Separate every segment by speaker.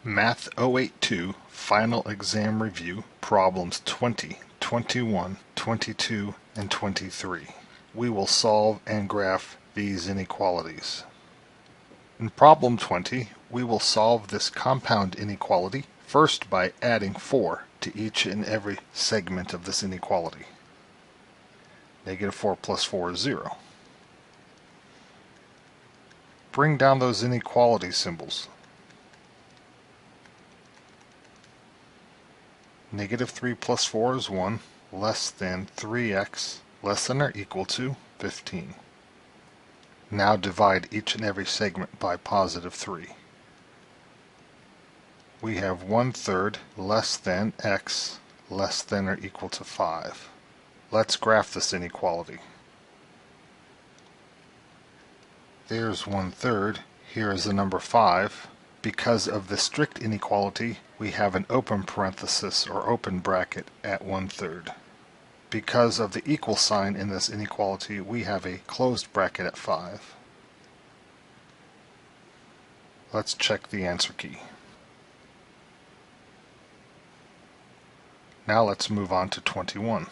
Speaker 1: Math 082 Final Exam Review Problems 20, 21, 22, and 23. We will solve and graph these inequalities. In problem 20, we will solve this compound inequality first by adding 4 to each and every segment of this inequality. Negative 4 plus 4 is 0. Bring down those inequality symbols. Negative 3 plus 4 is 1, less than 3x, less than or equal to 15. Now divide each and every segment by positive 3. We have 1/3 less than x, less than or equal to 5. Let's graph this inequality. There's 1/3. Here is the number 5. Because of the strict inequality, we have an open parenthesis or open bracket at 1/3. Because of the equal sign in this inequality, we have a closed bracket at 5. Let's check the answer key. Now let's move on to 21.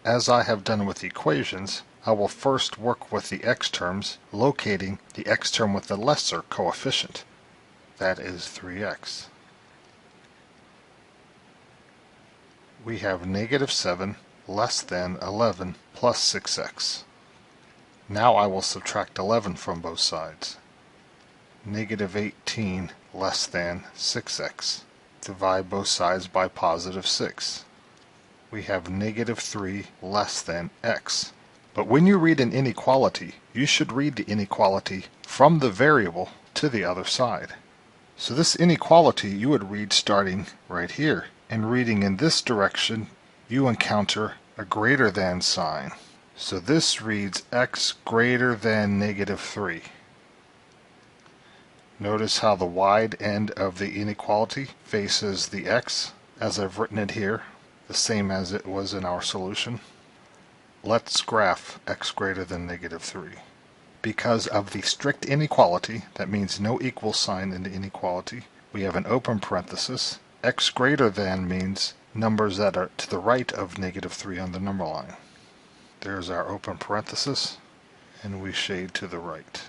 Speaker 1: As I have done with equations, I will first work with the x terms, locating the x term with the lesser coefficient. That is 3x. We have negative 7 less than 11 plus 6x. Now I will subtract 11 from both sides. Negative 18 less than 6x. Divide both sides by positive 6. We have negative 3 less than x. But when you read an inequality, you should read the inequality from the variable to the other side. So this inequality you would read starting right here, and reading in this direction you encounter a greater than sign. So this reads x greater than negative 3. Notice how the wide end of the inequality faces the x, as I've written it here, the same as it was in our solution. Let's graph x greater than negative 3. Because of the strict inequality, that means no equal sign in the inequality, we have an open parenthesis. X greater than means numbers that are to the right of negative 3 on the number line. There's our open parenthesis, and we shade to the right.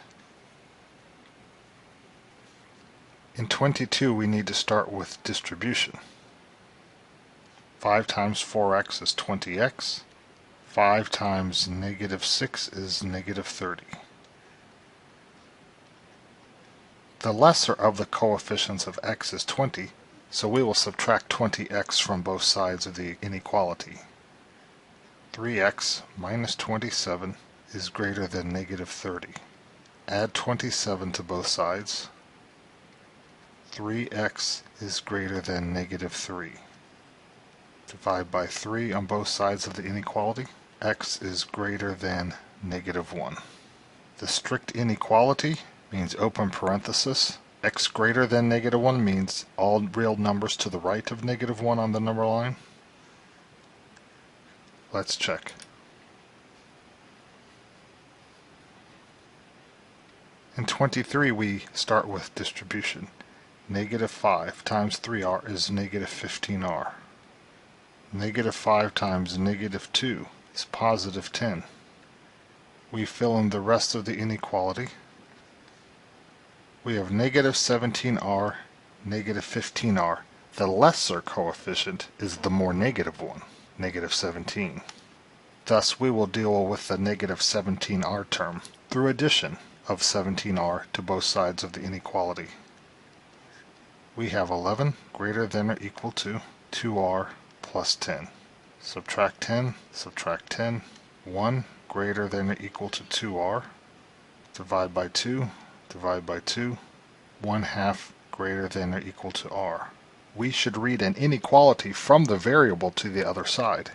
Speaker 1: In 22, we need to start with distribution. 5 times 4x is 20x. 5 times negative 6 is negative 30. The lesser of the coefficients of x is 20, so we will subtract 20x from both sides of the inequality. 3x minus 27 is greater than negative 30. Add 27 to both sides. 3x is greater than negative 3. Divide by 3 on both sides of the inequality. X is greater than negative 1. The strict inequality means open parenthesis. X greater than negative 1 means all real numbers to the right of negative 1 on the number line. Let's check. In 23, we start with distribution. Negative 5 times 3r is negative 15r. Negative 5 times negative 2 is positive 10. We fill in the rest of the inequality. We have negative 17r, negative 15r. The lesser coefficient is the more negative one, negative 17. Thus, we will deal with the negative 17r term through addition of 17r to both sides of the inequality. We have 11 greater than or equal to 2r plus 10. Subtract 10, subtract 10. 1 greater than or equal to 2r. Divide by 2, divide by 2. 1/2 greater than or equal to r. We should read an inequality from the variable to the other side.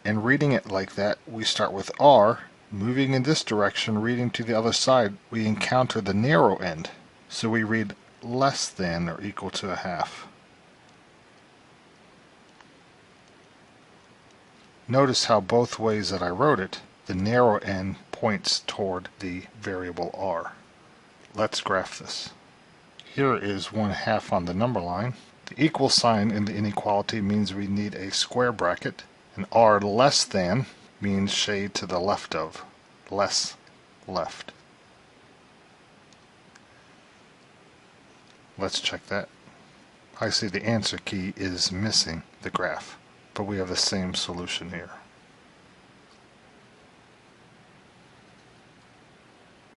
Speaker 1: And reading it like that, we start with r. Moving in this direction, reading to the other side, we encounter the narrow end. So we read less than or equal to 1/2. Notice how both ways that I wrote it, the narrow end points toward the variable r. Let's graph this. Here is 1/2 on the number line. The equal sign in the inequality means we need a square bracket, and r less than means shade to the left of, less left. Let's check that. I see the answer key is missing the graph, but we have the same solution here.